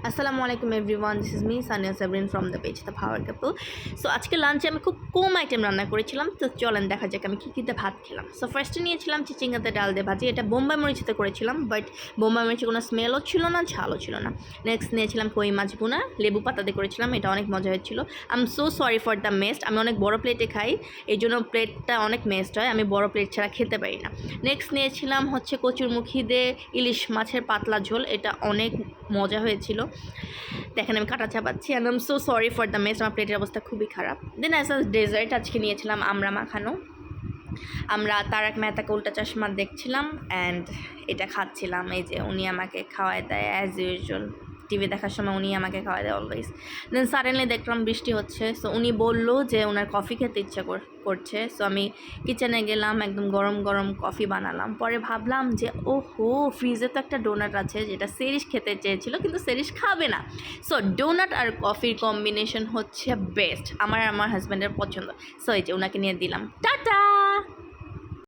আসসালামু আলাইকুম everyone, this is me Sania Sabrin from the page the power couple. So আজকে লাঞ্চে আমি খুব কম আইটেম রান্না করেছিলাম, তো চলেন দেখা যাক আমি কী কীতে ভাত খেলাম। সো ফার্স্টে নিয়েছিলাম চিচিঙ্গাতে ডাল দিয়ে ভাজি, এটা বোম্বাই মরিচতে করেছিলাম, বাট বোম্বাই মরিচে কোনো স্মেলও ছিল না, ঝালও ছিল না। নেক্সট নিয়েছিলাম কই মাছ ভুনা, লেবু পাতা দিয়ে করেছিলাম, এটা অনেক মজা হয়েছিল। I am so sorry for the messed, আমি অনেক বড় প্লেটে খাই, এই জন্য প্লেটটা অনেক মেস্ট হয়, আমি বড় প্লেট ছাড়া খেতে পারি না। নেক্সট নিয়েছিলাম হচ্ছে কচুরমুখী দিয়ে ইলিশ মাছের পাতলা ঝোল, এটা অনেক মজা হয়েছিল। দেখেন আমি কাটা চাপাচ্ছি, and I am so sorry for the mess, আমার প্লেটের অবস্থা খুবই খারাপ। দেন অ্যাজ আ ডেজার্ট আজকে নিয়েছিলাম আমরা মাখানো, আমরা তারক মেহতাকে উল্টা চশমা দেখছিলাম অ্যান্ড এটা খাচ্ছিলাম। এই যে উনি আমাকে খাওয়ায় দেয় অ্যাজ ইউজুয়াল, টিভি দেখার সময় উনি আমাকে খাওয়ায় দেয় অলওয়েজ। দেন সাডেনলি দেখলাম বৃষ্টি হচ্ছে, সো উনি বললো যে ওনার কফি খেতে ইচ্ছা করছে। সো আমি কিচেনে গেলাম, একদম গরম গরম কফি বানালাম। পরে ভাবলাম যে ওহো, ফ্রিজে তো একটা ডোনাট আছে যেটা সেরিশ খেতে চেয়েছিল, কিন্তু সেরিশ খাবে না। সো ডোনাট আর কফির কম্বিনেশন হচ্ছে বেস্ট, আমার হাজব্যান্ডের পছন্দ। সো এই যে ওনাকে নিয়ে দিলাম, টাটা।